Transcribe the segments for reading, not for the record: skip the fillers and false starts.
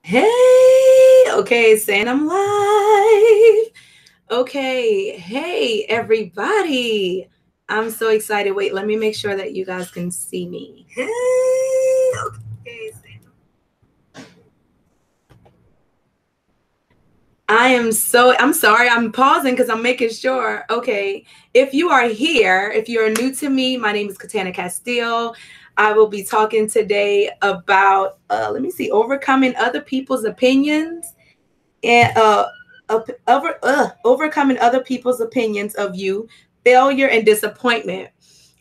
Hey, okay, saying I'm live. Okay, hey, everybody. I'm so excited. Wait, let me make sure that you guys can see me. Hey, okay. I'm sorry, I'm pausing because I'm making sure. Okay, if you are here, if you're new to me, my name is Katana Castile. I will be talking today about, let me see, overcoming other people's opinions and overcoming other people's opinions of you, failure and disappointment.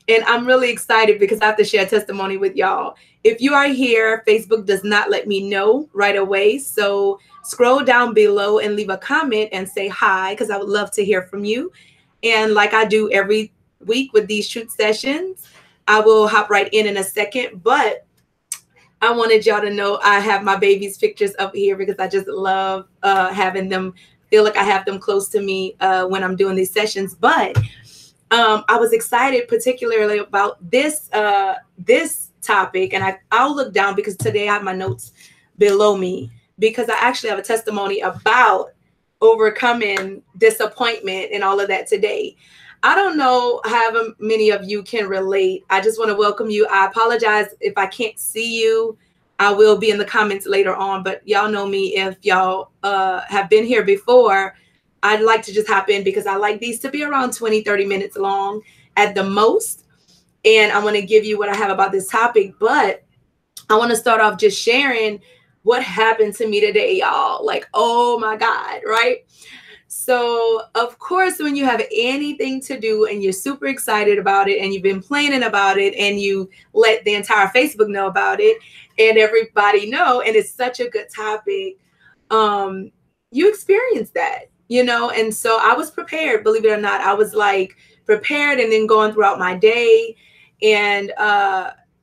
And I'm really excited because I have to share testimony with y'all. If you are here, Facebook does not let me know right away. So scroll down below and leave a comment and say hi because I would love to hear from you. And like I do every week with these shoot sessions, I will hop right in a second. But I wanted y'all to know I have my baby's pictures up here because I just love having them feel like I have them close to me when I'm doing these sessions. But I was excited particularly about this topic, and I'll look down because today I have my notes below me because I actually have a testimony about overcoming disappointment and all of that today. I don't know how many of you can relate. I just want to welcome you. I apologize if I can't see you. I will be in the comments later on, but y'all know me. If y'all have been here before, I'd like to just hop in because I like these to be around 20, 30 minutes long at the most. And I want to give you what I have about this topic, but I want to start off just sharing what happened to me today, y'all. Like, oh my God, right? So, of course, when you have anything to do and you're super excited about it and you've been planning about it and you let the entire Facebook know about it and everybody know, and it's such a good topic, um, you experience that, And so I was prepared, believe it or not. I was like prepared and then going throughout my day and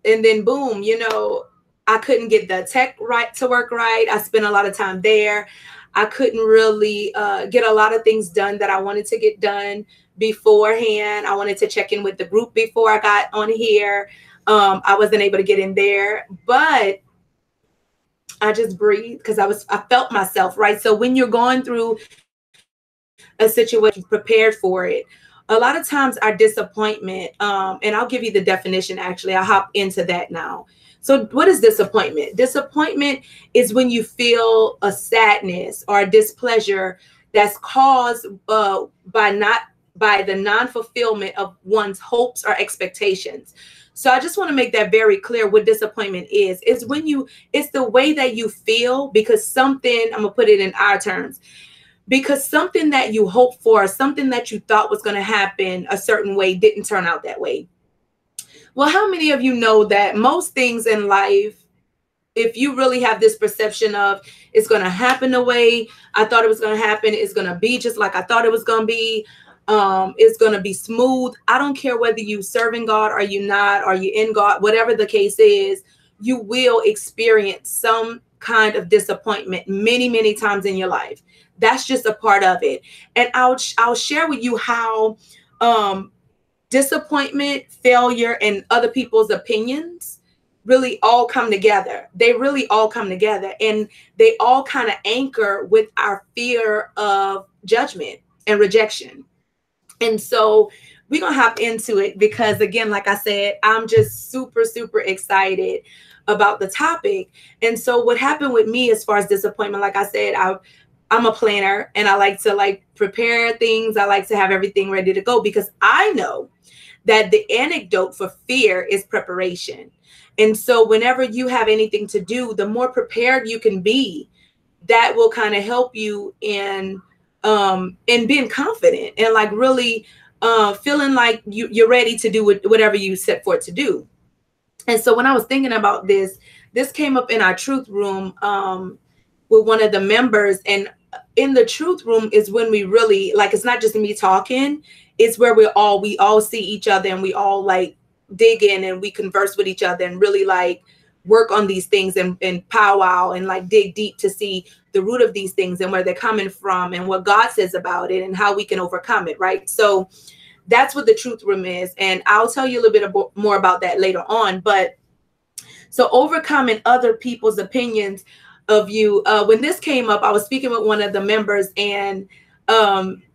then boom, I couldn't get the tech right to work right. I spent a lot of time there. I couldn't really get a lot of things done that I wanted to get done beforehand. I wanted to check in with the group before I got on here. I wasn't able to get in there, but I just breathed because I felt myself, right? So when you're going through a situation, prepared for it. A lot of times our disappointment, and I'll give you the definition actually. I'll hop into that now. So what is disappointment? Disappointment is when you feel a sadness or a displeasure that's caused by the non-fulfillment of one's hopes or expectations. So I just want to make that very clear what disappointment is. It's the way that you feel because something, I'm gonna put it in our terms, because something that you hoped for, something that you thought was going to happen a certain way didn't turn out that way. Well, how many of you know that most things in life, if you really have this perception of it's going to happen the way I thought it was going to happen, it's going to be just like I thought it was going to be, it's going to be smooth. I don't care whether you serving God or you not, or you in God, whatever the case is, you will experience some kind of disappointment many, many times in your life. That's just a part of it. And I'll share with you how um, disappointment, failure, and other people's opinions really all come together. They really all come together, and they all kind of anchor with our fear of judgment and rejection. And so we're going to hop into it because, again, like I said, I'm just super, super excited about the topic. And so what happened with me as far as disappointment, like I said, I'm a planner and I like to prepare things. I like to have everything ready to go because I know that the antidote for fear is preparation. And so whenever you have anything to do, the more prepared you can be, that will kind of help you in being confident and really feeling like you're ready to do whatever you set forth to do. And so when I was thinking about this came up in our truth room with one of the members. And in the truth room is when we really it's not just me talking, it's where we all see each other and we all dig in and we converse with each other and really work on these things and powwow and dig deep to see the root of these things and where they're coming from and what God says about it and how we can overcome it, right? So that's what the truth room is. And I'll tell you a little bit more about that later on. But so overcoming other people's opinions, of you. When this came up, I was speaking with one of the members, and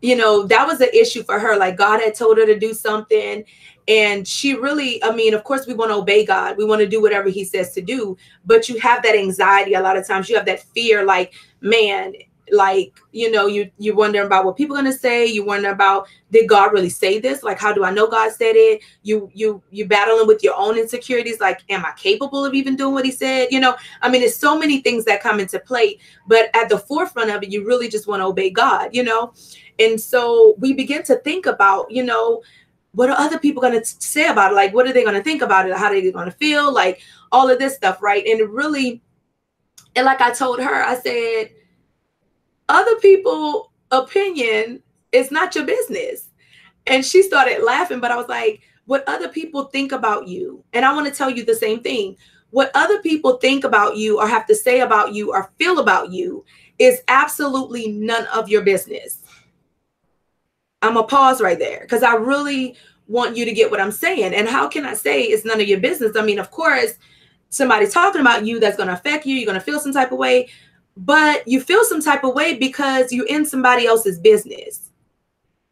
you know, that was an issue for her. Like, God had told her to do something, and she really, I mean, of course we want to obey God, we want to do whatever he says to do, but you have that anxiety. A lot of times you have that fear, like, man, like, you know, you wonder about what people are going to say. You wonder about, did God really say this? Like, how do I know God said it? You battling with your own insecurities, like, am I capable of even doing what he said? You know, I mean, there's so many things that come into play, but at the forefront of it, you really just want to obey God, you know. And so we begin to think about, you know, what are other people going to say about it? Like, what are they going to think about it? How are they going to feel? Like, all of this stuff, right? And it really, and like I told her, I said, other people' opinion is not your business. And she started laughing, but I was like, what other people think about you. And I want to tell you the same thing. What other people think about you or have to say about you or feel about you is absolutely none of your business. I'm going to pause right there because I really want you to get what I'm saying. And how can I say it's none of your business? I mean, of course, somebody's talking about you that's going to affect you. You're going to feel some type of way, but you feel some type of way because you're in somebody else's business.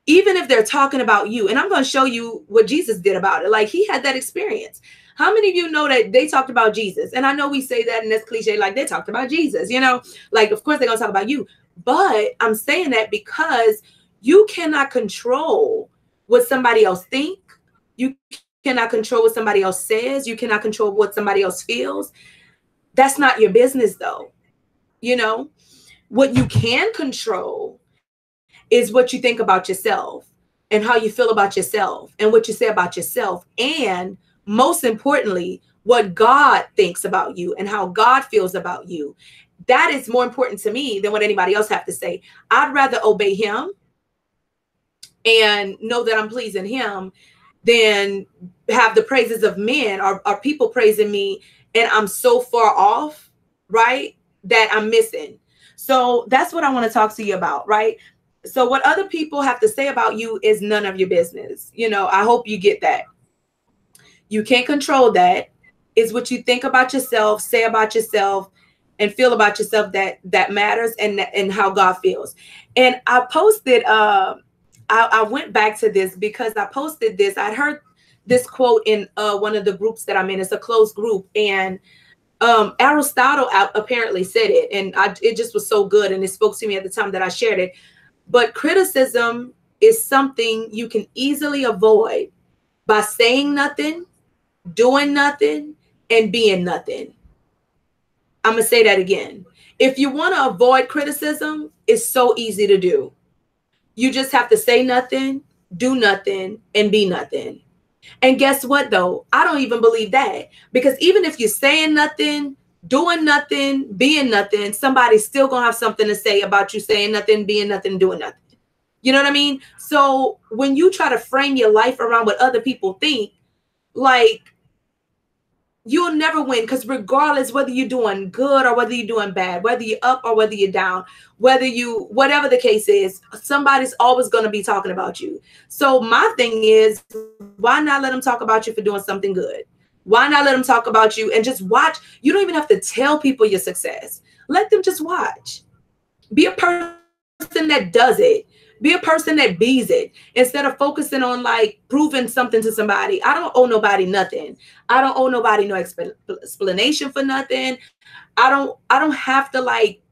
Even if they're talking about you. And I'm going to show you what Jesus did about it. Like, he had that experience. How many of you know that they talked about Jesus? And I know we say that and that's cliche, like they talked about Jesus, you know, like, of course they're going to talk about you. But I'm saying that because you cannot control what somebody else think. You cannot control what somebody else says. You cannot control what somebody else feels. That's not your business, though. You know, what you can control is what you think about yourself and how you feel about yourself and what you say about yourself. And most importantly, what God thinks about you and how God feels about you. That is more important to me than what anybody else have to say. I'd rather obey him and know that I'm pleasing him than have the praises of men or people praising me and I'm so far off, right, that I'm missing. So that's what I want to talk to you about, right? So what other people have to say about you is none of your business. You know, I hope you get that. You can't control that. It's what you think about yourself, say about yourself, and feel about yourself that matters, and how God feels. And I posted, I went back to this because I posted this. I'd heard this quote in one of the groups that I'm in. It's a closed group, and Aristotle apparently said it, and it just was so good, and it spoke to me at the time that I shared it. But criticism is something you can easily avoid by saying nothing, doing nothing, and being nothing. I'm going to say that again. If you want to avoid criticism, it's so easy to do. You just have to say nothing, do nothing, and be nothing. And guess what, though? I don't even believe that. Because even if you're saying nothing, doing nothing, being nothing, somebody's still going to have something to say about you saying nothing, being nothing, doing nothing. You know what I mean? So when you try to frame your life around what other people think, like, you'll never win, because regardless whether you're doing good or whether you're doing bad, whether you're up or whether you're down, whatever the case is, somebody's always going to be talking about you. So my thing is, why not let them talk about you for doing something good? Why not let them talk about you and just watch? You don't even have to tell people your success. Let them just watch. Be a person that does it. Be a person that bees it instead of focusing on like proving something to somebody. I don't owe nobody nothing. I don't owe nobody no explanation for nothing. I don't have to like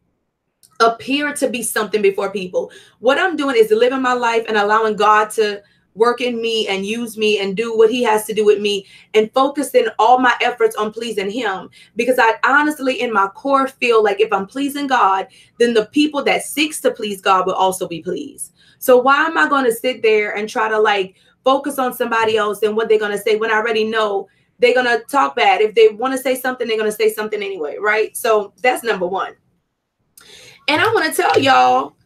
appear to be something before people. What I'm doing is living my life and allowing God to work in me and use me and do what he has to do with me, and focusing all my efforts on pleasing him. Because I honestly, in my core, feel like if I'm pleasing God, then the people that seeks to please God will also be pleased. So why am I going to sit there and try to like focus on somebody else and what they're going to say when I already know they're going to talk bad? If they want to say something, they're going to say something anyway, right? So that's number one. And I want to tell y'all,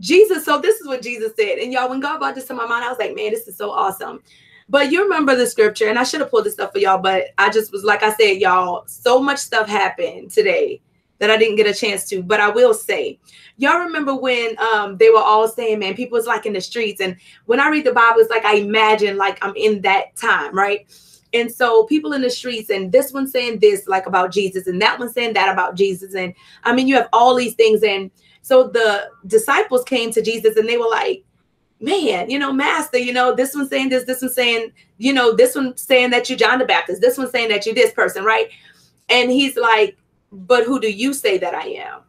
Jesus, so this is what Jesus said. And y'all, when God brought this to my mind, I was like, man, this is so awesome. But you remember the scripture, and I should have pulled this stuff for y'all, but I just was, like I said, y'all, so much stuff happened today that I didn't get a chance to. But I will say, y'all remember when they were all saying, man, people was like in the streets. And when I read the Bible, it's like I imagine like I'm in that time, right? And so people in the streets, and this one saying this like about Jesus, and that one saying that about Jesus. And I mean, you have all these things. And so the disciples came to Jesus and they were like, man, master, this one saying this one saying, this one saying that you're John the Baptist, this one saying that you're this person, right? And he's like, but who do you say that I am?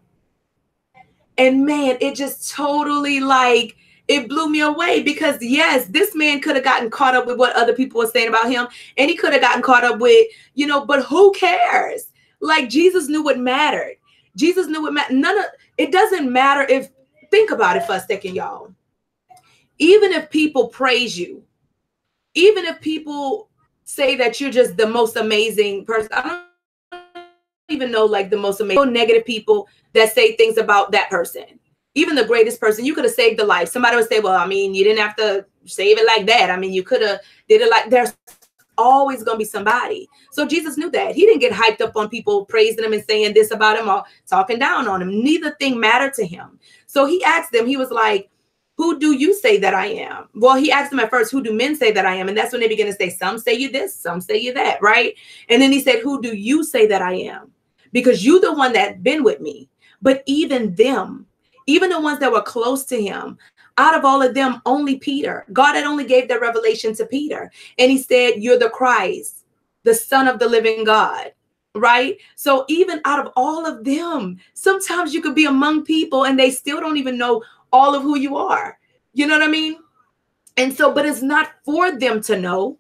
And man, it just totally like, it blew me away, because yes, this man could have gotten caught up with what other people were saying about him. And he could have gotten caught up with, but who cares? Like, Jesus knew what mattered. Jesus knew what mattered. It doesn't matter if, think about it for a second, y'all. Even if people praise you, even if people say that you're just the most amazing person, I don't even know like the most amazing negative people that say things about that person. Even the greatest person, you could have saved the life. Somebody would say, well, I mean, you didn't have to save it like that. I mean, you could have did it like, there's always going to be somebody. So Jesus knew that. He didn't get hyped up on people praising him and saying this about him or talking down on him. Neither thing mattered to him. So he asked them, he was like, who do you say that I am? Well, he asked them at first, who do men say that I am? And that's when they begin to say, some say you this, some say you that, right? And then he said, who do you say that I am? Because you're the one that's been with me. But even them, even the ones that were close to him, out of all of them, only Peter. God had only gave that revelation to Peter. And he said, you're the Christ, the Son of the living God, right? So even out of all of them, sometimes you could be among people and they still don't even know all of who you are. You know what I mean? And so, but it's not for them to know.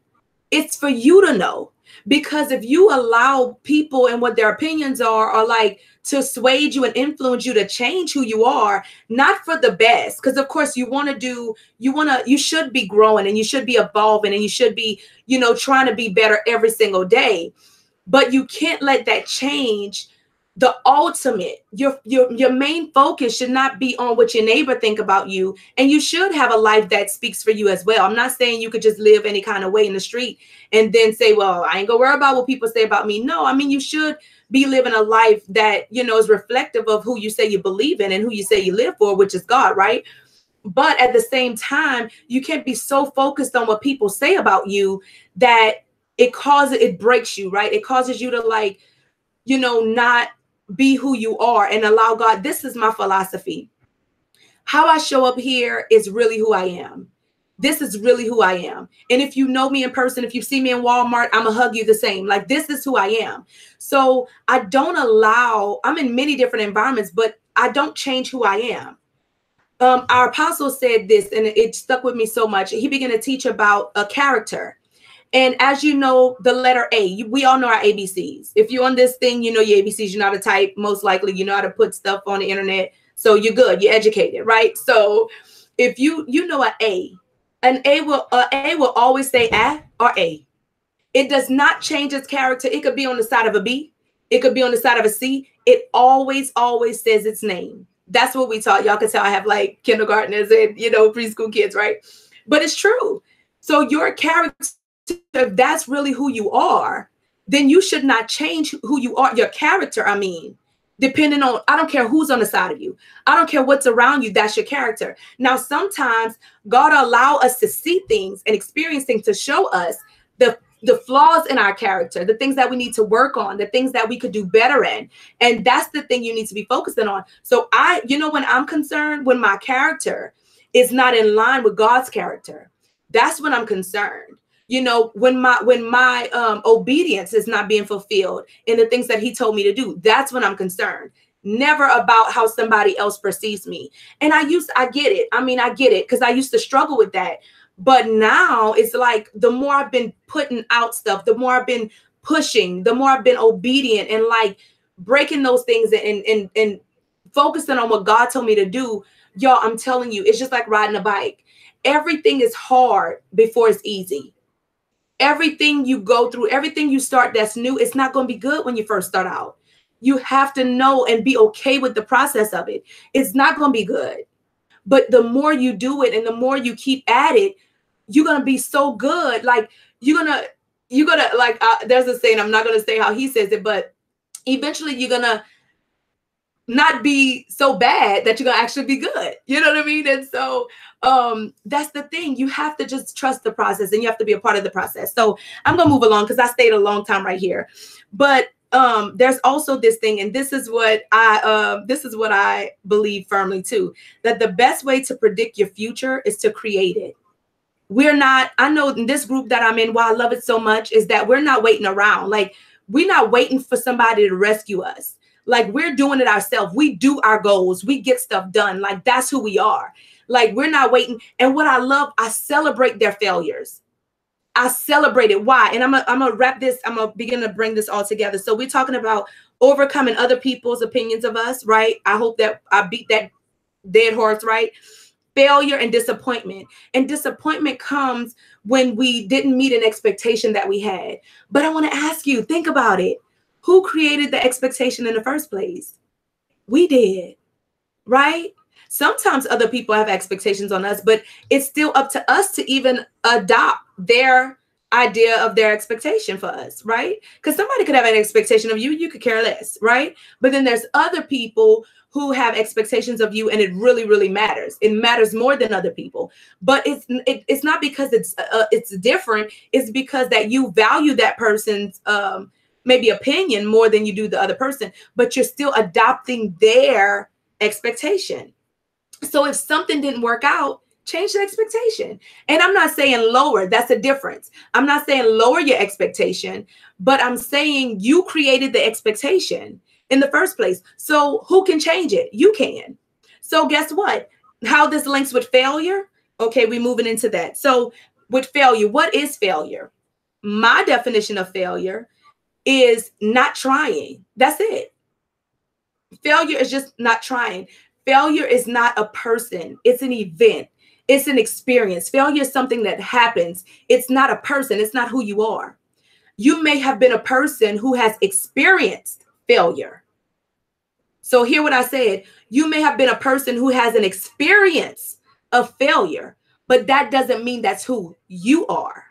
It's for you to know. Because if you allow people and what their opinions are like to sway you and influence you to change who you are, not for the best, because of course you should be growing and you should be evolving and you should be, trying to be better every single day. But you can't let that change the ultimate. Your main focus should not be on what your neighbor think about you. And you should have a life that speaks for you as well. I'm not saying you could just live any kind of way in the street and then say, well, I ain't gonna worry about what people say about me. No, I mean, you should be living a life that, is reflective of who you say you believe in and who you say you live for, which is God, right? But at the same time, you can't be so focused on what people say about you that it breaks you, right? It causes you to like, not be who you are and allow God. This is my philosophy. How I show up here is really who I am. This is really who I am. And if you know me in person, if you see me in Walmart, I'm gonna hug you the same. Like, this is who I am. So I don't I'm in many different environments, but I don't change who I am. Our apostle said this, and it stuck with me so much. He began to teach about a character. And as you know, the letter A, we all know our ABCs. If you're on this thing, you know your ABCs, you know how to type, most likely you know how to put stuff on the internet. So you're good, you're educated, right? So if you know an A will always say A or A. It does not change its character. It could be on the side of a B. It could be on the side of a C. It always says its name. That's what we taught. Y'all can tell I have like kindergartners and, preschool kids, right? But it's true. So your character, if that's really who you are, then you should not change who you are, your character, depending on, I don't care who's on the side of you. I don't care what's around you. That's your character. Now, sometimes God allow us to see things and experience things to show us the flaws in our character, the things that we need to work on, the things that we could do better in. And that's the thing you need to be focusing on. So when I'm concerned, when my character is not in line with God's character, that's when I'm concerned. When my obedience is not being fulfilled in the things that he told me to do, that's when I'm concerned. Never about how somebody else perceives me. And I get it. I get it because I used to struggle with that. But now it's like the more I've been putting out stuff, the more I've been pushing, the more I've been obedient and like breaking those things and focusing on what God told me to do. Y'all, I'm telling you, it's just like riding a bike. Everything is hard before it's easy. Everything you go through, everything you start that's new, it's not going to be good when you first start out. You have to know and be okay with the process of it. It's not going to be good. But the more you do it and the more you keep at it, you're going to be so good. Like you're going to like, there's a saying, I'm not going to say how he says it, but eventually you're going to not be so bad that you're gonna actually be good. You know what I mean? And so that's the thing. You have to just trust the process, and you have to be a part of the process. So I'm gonna move along because I stayed a long time right here. But there's also this thing, and this is what I believe firmly too, that the best way to predict your future is to create it. We're not, I know in this group that I'm in, why I love it so much is that we're not waiting around. Like, we're not waiting for somebody to rescue us. Like, we're doing it ourselves. We do our goals. We get stuff done. Like, that's who we are. Like, we're not waiting. And what I love, I celebrate their failures. I celebrate it. Why? And I'm gonna wrap this. I'm gonna begin to bring this all together. So we're talking about overcoming other people's opinions of us, right? I hope that I beat that dead horse, right? Failure and disappointment. And disappointment comes when we didn't meet an expectation that we had. But I want to ask you, think about it. Who created the expectation in the first place? We did, right? Sometimes other people have expectations on us, but it's still up to us to even adopt their idea of their expectation for us, right? Because somebody could have an expectation of you, you could care less, right? But then there's other people who have expectations of you, and it really, really matters. It matters more than other people. But it's not because it's different. It's because that you value that person's maybe opinion more than you do the other person, but you're still adopting their expectation. So if something didn't work out, change the expectation. And I'm not saying lower. That's a difference. I'm not saying lower your expectation, but I'm saying you created the expectation in the first place. So who can change it? You can. So guess what? How this links with failure? Okay, we're moving into that. So with failure, what is failure? My definition of failure is not trying. That's it. Failure is just not trying. Failure is not a person. It's an event. It's an experience. Failure is something that happens. It's not a person. It's not who you are. You may have been a person who has experienced failure. So hear what I said. You may have been a person who has an experience of failure, but that doesn't mean that's who you are.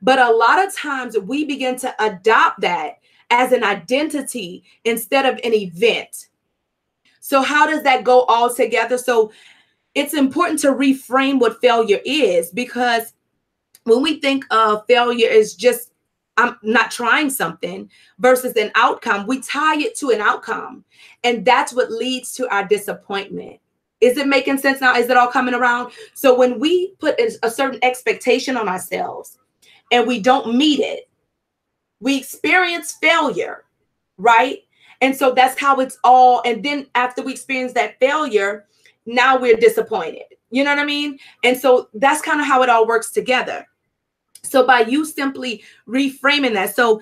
But a lot of times we begin to adopt that as an identity instead of an event. So how does that go all together? So it's important to reframe what failure is, because when we think of failure as just, I'm not trying something versus an outcome, we tie it to an outcome. And that's what leads to our disappointment. Is it making sense now? Is it all coming around? So when we put a certain expectation on ourselves and we don't meet it, we experience failure, right? And so that's how it's all. And then after we experience that failure, now we're disappointed. You know what I mean? And so that's kind of how it all works together. So by you simply reframing that. So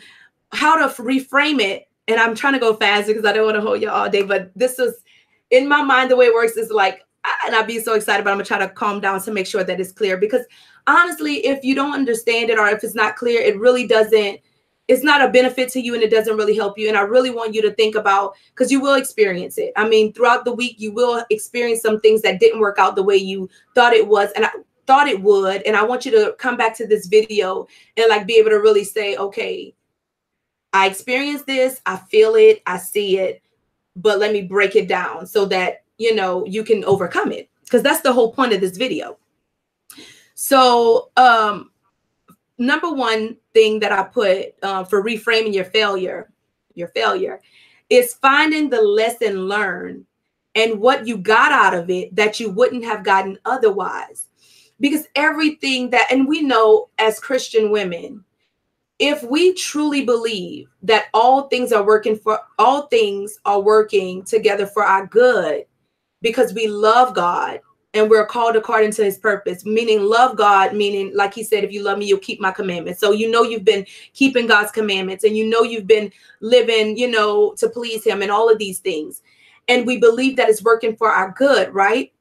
how to reframe it, and I'm trying to go fast because I don't want to hold you all day, but this is in my mind, the way it works is like, and I'd be so excited, but I'm gonna try to calm down to make sure that it's clear, because honestly, if you don't understand it or if it's not clear, it really doesn't, it's not a benefit to you and it doesn't really help you. And I really want you to think about, because you will experience it. I mean, throughout the week, you will experience some things that didn't work out the way you thought it was. And I thought it would. And I want you to come back to this video and like be able to really say, okay, I experienced this, I feel it, I see it, but let me break it down so that, you know, you can overcome it. Because that's the whole point of this video. So, number one thing that I put for reframing your failure is finding the lesson learned and what you got out of it that you wouldn't have gotten otherwise. Because everything that, and we know as Christian women, if we truly believe that all things are working together for our good, because we love God and we're called according to his purpose, meaning love God, meaning like he said, if you love me, you'll keep my commandments. So, you know, you've been keeping God's commandments and you know, you've been living, you know, to please him and all of these things. And we believe that it's working for our good, right?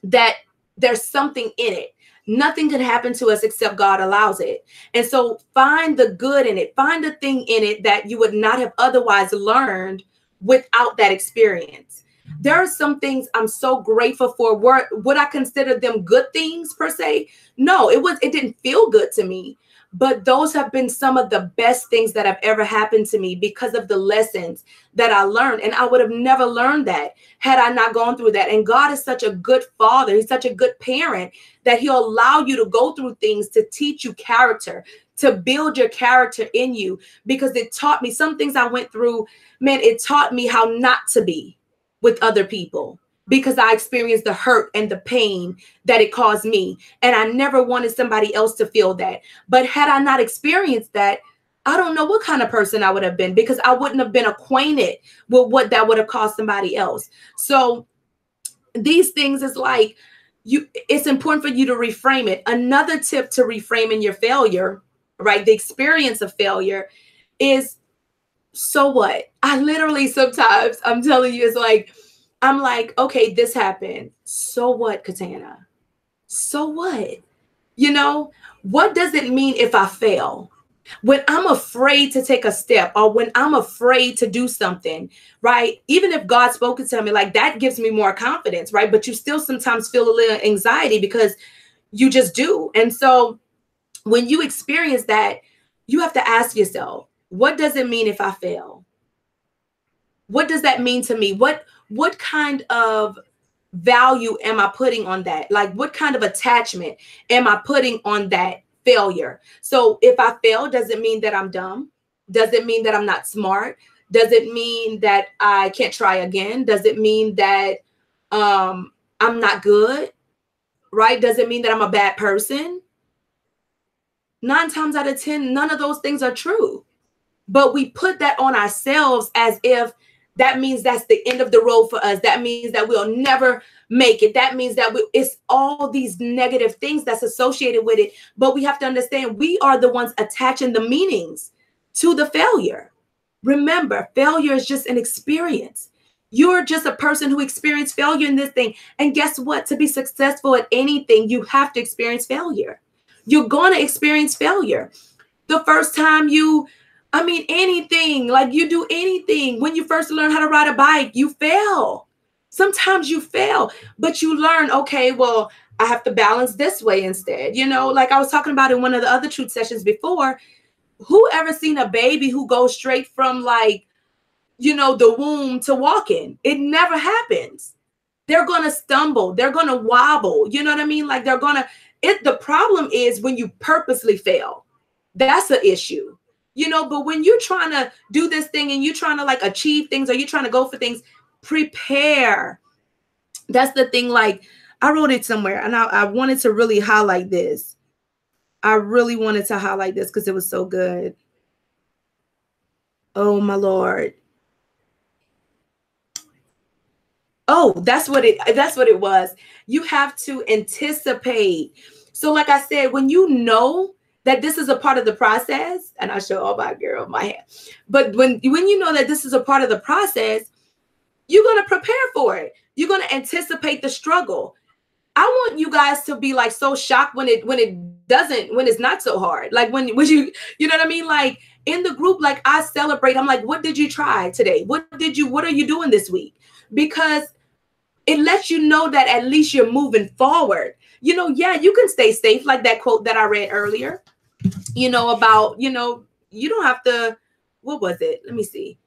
That there's something in it. Nothing can happen to us except God allows it. And so find the good in it. Find the thing in it that you would not have otherwise learned without that experience. There are some things I'm so grateful for. Would I consider them good things per se? No, it didn't feel good to me, But those have been some of the best things that have ever happened to me because of the lessons that I learned. And I would have never learned that had I not gone through that. And God is such a good father. He's such a good parent that he'll allow you to go through things to teach you character, to build your character in you, because it taught me some things I went through. Man, it taught me how not to be with other people, because I experienced the hurt and the pain that it caused me. And I never wanted somebody else to feel that. But had I not experienced that, I don't know what kind of person I would have been, because I wouldn't have been acquainted with what that would have caused somebody else. So these things is like, it's important for you to reframe it. Another tip to reframing your failure, right? The experience of failure is, so what? I literally sometimes, I'm telling you, it's like, I'm like, okay, this happened. So what, Katana? So what? You know, what does it mean if I fail? When I'm afraid to take a step, or when I'm afraid to do something, right? Even if God spoke to me, like, that gives me more confidence, right? But you still sometimes feel a little anxiety because you just do. And so when you experience that, you have to ask yourself, what does it mean if I fail? What does that mean to me? What kind of value am I putting on that? Like, what kind of attachment am I putting on that failure? So if I fail, does it mean that I'm dumb? Does it mean that I'm not smart? Does it mean that I can't try again? Does it mean that I'm not good? Right? Does it mean that I'm a bad person? 9 times out of 10, none of those things are true. But we put that on ourselves as if that means that's the end of the road for us. That means that we'll never make it. That means that it's all these negative things that's associated with it. But we have to understand, we are the ones attaching the meanings to the failure. Remember, failure is just an experience. You're just a person who experienced failure in this thing. And guess what? To be successful at anything, you have to experience failure. You're going to experience failure. The first time anything, like you do anything, when you first learn how to ride a bike, you fail. Sometimes you fail, but you learn, okay, well, I have to balance this way instead. You know, like I was talking about in one of the other truth sessions before, who ever seen a baby who goes straight from the womb to walking? It never happens. They're going to stumble. They're going to wobble. You know what I mean? Like the problem is when you purposely fail. That's an issue. But when you're trying to do this thing and you're trying to achieve things, or you're trying to go for things, prepare. That's the thing. Like, I wrote it somewhere and I wanted to really highlight this. I really wanted to highlight this because it was so good. Oh, my Lord. Oh, that's what it was. You have to anticipate. So like I said, when you know that this is a part of the process, and I show all my girl my hair, but when you know that this is a part of the process, you're going to prepare for it. You're going to anticipate the struggle. I want you guys to be so shocked when it's not so hard. Like when you know what I mean? Like in the group, like I celebrate. I'm like, what did you try today? What are you doing this week? Because it lets you know that at least you're moving forward. Yeah, you can stay safe. Like that quote that I read earlier, about, you don't have to, what was it? Let me see.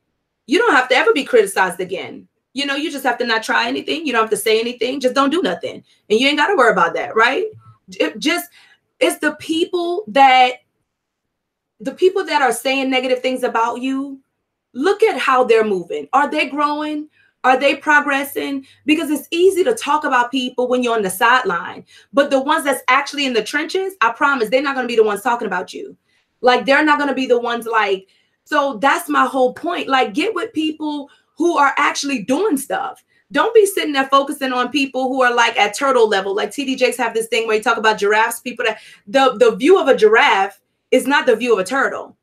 You don't have to ever be criticized again. You just have to not try anything. You don't have to say anything. Just don't do nothing. And you ain't got to worry about that, right? It's the people that are saying negative things about you. Look at how they're moving. Are they growing? Are they progressing? Because it's easy to talk about people when you're on the sideline, but the ones that's actually in the trenches, I promise they're not going to be the ones talking about you. Like, they're not going to be the ones so that's my whole point. Like, get with people who are actually doing stuff. Don't be sitting there focusing on people who are at turtle level. Like TD Jakes have this thing where you talk about giraffes, people that the view of a giraffe is not the view of a turtle.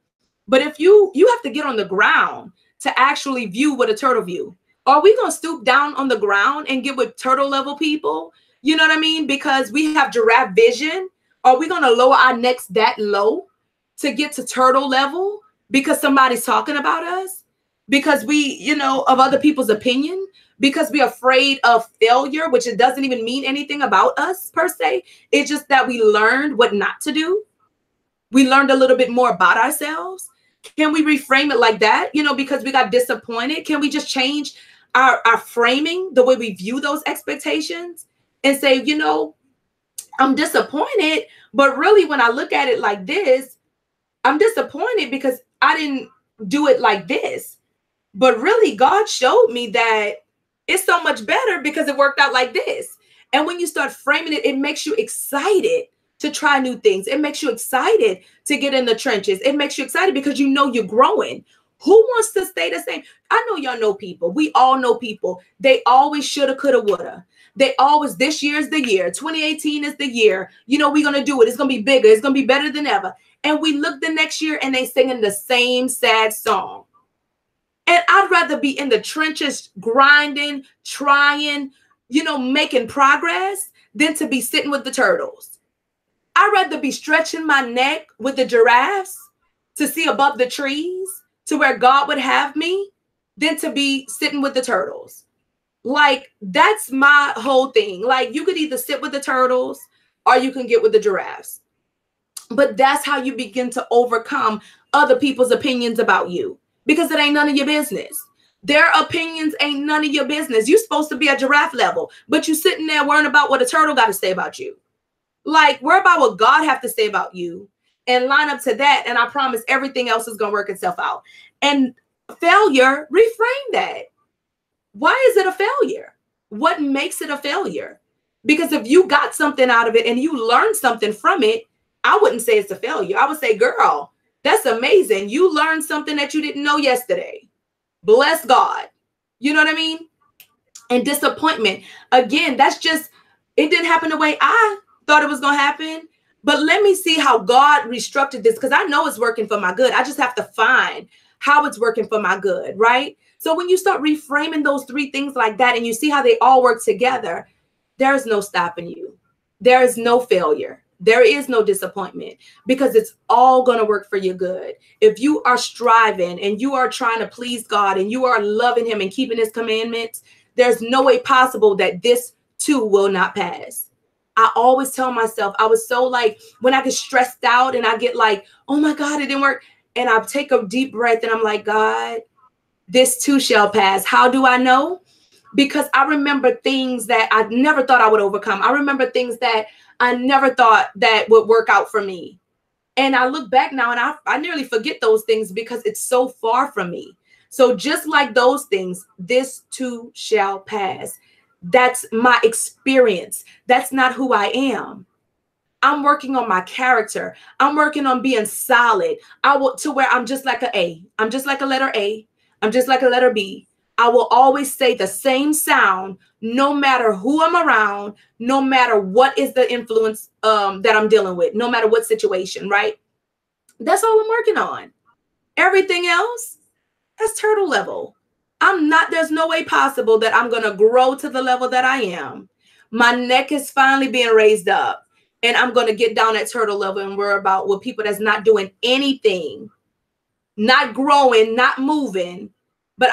But if you have to get on the ground to actually view what a turtle view. Are we going to stoop down on the ground and get with turtle level people? You know what I mean? Because we have giraffe vision. Are we going to lower our necks that low to get to turtle level because somebody's talking about us? Because we, of other people's opinion? Because we're afraid of failure, which it doesn't even mean anything about us per se. It's just that we learned what not to do. We learned a little bit more about ourselves. Can we reframe it like that? Because we got disappointed. Can we just change our framing, the way we view those expectations, and say, I'm disappointed, but really when I look at it like this, I'm disappointed because I didn't do it like this. But really, God showed me that it's so much better because it worked out like this. And when you start framing it, it makes you excited to try new things. It makes you excited to get in the trenches. It makes you excited because you're growing. Who wants to stay the same? I know y'all know people. We all know people. They always shoulda, coulda, woulda. They always, this year is the year. 2018 is the year. We're going to do it. It's going to be bigger. It's going to be better than ever. And we look the next year and they singing the same sad song. And I'd rather be in the trenches, grinding, trying, making progress than to be sitting with the turtles. I'd rather be stretching my neck with the giraffes to see above the trees to where God would have me than to be sitting with the turtles. Like, that's my whole thing. Like, you could either sit with the turtles or you can get with the giraffes. But that's how you begin to overcome other people's opinions about you. Because it ain't none of your business. Their opinions ain't none of your business. You're supposed to be at giraffe level, but you sitting there worrying about what a turtle got to say about you. Like, worry about what God have to say about you and line up to that. And I promise everything else is going to work itself out. And failure, reframe that. Why is it a failure? What makes it a failure? Because if you got something out of it and you learned something from it, I wouldn't say it's a failure. I would say, girl, that's amazing. You learned something that you didn't know yesterday. Bless God. You know what I mean? And disappointment. Again, that's just, it didn't happen the way I thought it was going to happen. But let me see how God restructured this, because I know it's working for my good. I just have to find how it's working for my good, right? So when you start reframing those three things like that and you see how they all work together, there's no stopping you. There is no failure. There is no disappointment, because it's all going to work for your good. If you are striving and you are trying to please God and you are loving him and keeping his commandments, there's no way possible that this too will not pass. I always tell myself, I was so like, when I get stressed out and I get like, oh my God, it didn't work. And I take a deep breath and I'm like, God, this too shall pass. How do I know? Because I remember things that I never thought I would overcome. I remember things that I never thought that would work out for me. And I look back now and I nearly forget those things because it's so far from me. So just like those things, this too shall pass. That's my experience. That's not who I am. I'm working on my character. I'm working on being solid. I want to where I'm just like an A. I'm just like a letter A. I'm just like a letter B. I will always say the same sound, no matter who I'm around, no matter what is the influence that I'm dealing with, no matter what situation, right? That's all I'm working on. Everything else, that's turtle level. There's no way possible that I'm going to grow to the level that I am. My neck is finally being raised up and I'm going to get down at turtle level and worry about with people that's not doing anything, not growing, not moving. But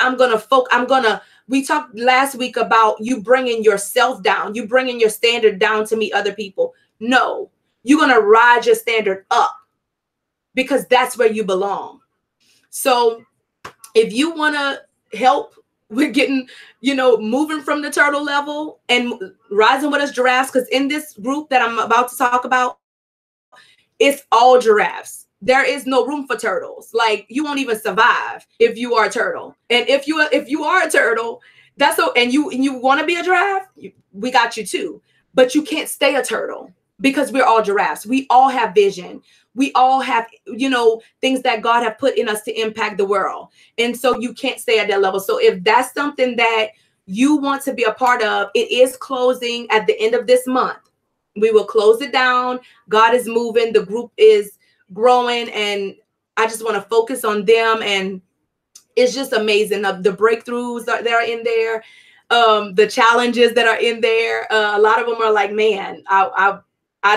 we talked last week about you bringing yourself down. You bringing your standard down to meet other people. No, you're going to rise your standard up because that's where you belong. So if you want to help with getting, moving from the turtle level and rising with us giraffes, because in this group that I'm about to talk about, it's all giraffes. There is no room for turtles. Like, you won't even survive if you are a turtle. And if you are a turtle, and you want to be a giraffe, we got you too. But you can't stay a turtle because we're all giraffes. We all have vision. We all have, things that God have put in us to impact the world. And so you can't stay at that level. So if that's something that you want to be a part of, it is closing at the end of this month. We will close it down. God is moving. The group is growing, and I just want to focus on them. And it's just amazing. The breakthroughs that are in there, the challenges that are in there. A lot of them are like, man, I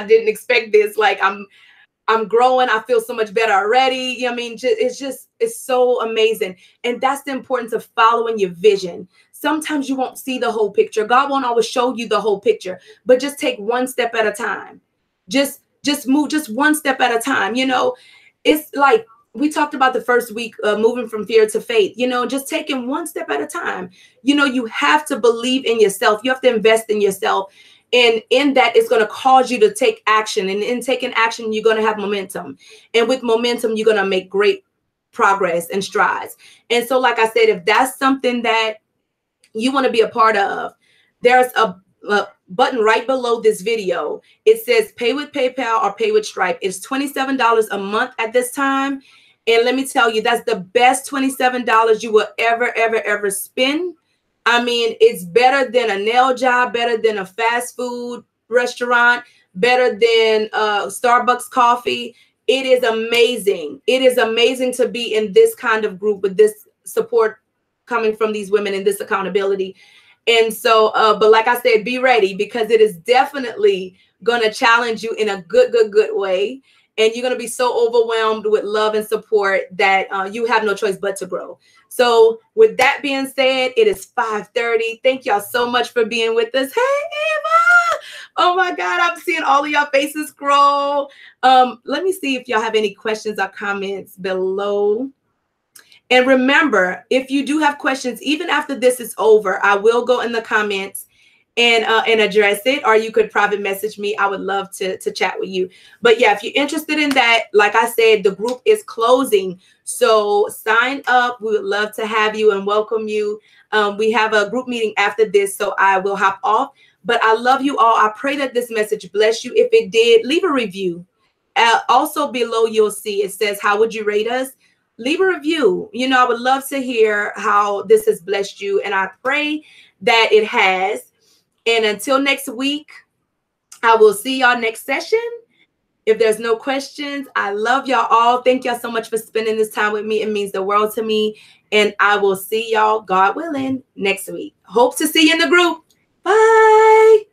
didn't expect this. Like, I'm growing. I feel so much better already. I mean, it's so amazing. And that's the importance of following your vision. Sometimes you won't see the whole picture. God won't always show you the whole picture, but just take one step at a time. Just just move just one step at a time. You know, it's like we talked about the first week, moving from fear to faith, you know, just taking one step at a time. You know, you have to believe in yourself. You have to invest in yourself. And in that, it's going to cause you to take action. And in taking action, you're going to have momentum. And with momentum, you're going to make great progress and strides. And so, like I said, if that's something that you want to be a part of, there's a button right below this video. It says pay with PayPal or pay with Stripe. It's $27 a month at this time. And let me tell you, that's the best $27 you will ever spend. I mean, it's better than a nail job, better than a fast food restaurant, better than Starbucks coffee. It is amazing. It is amazing to be in this kind of group with this support coming from these women and this accountability. And so, but like I said, be ready, because it is definitely going to challenge you in a good way. And you're going to be so overwhelmed with love and support that you have no choice but to grow. So with that being said, it is 5:30. Thank y'all so much for being with us. Hey, Eva. Oh my God, I'm seeing all of y'all faces scroll. Let me see if y'all have any questions or comments below. And remember, if you do have questions, even after this is over, I will go in the comments and address it, or you could private message me. I would love to chat with you. But yeah, if you're interested in that, like I said, the group is closing. So sign up. We would love to have you and welcome you. We have a group meeting after this, so I will hop off. But I love you all. I pray that this message bless you. If it did, leave a review. Also below, you'll see it says, how would you rate us? Leave a review. You know, I would love to hear how this has blessed you, and I pray that it has. And until next week, I will see y'all next session. If there's no questions, I love y'all all. Thank y'all so much for spending this time with me. It means the world to me. And I will see y'all, God willing, next week. Hope to see you in the group. Bye.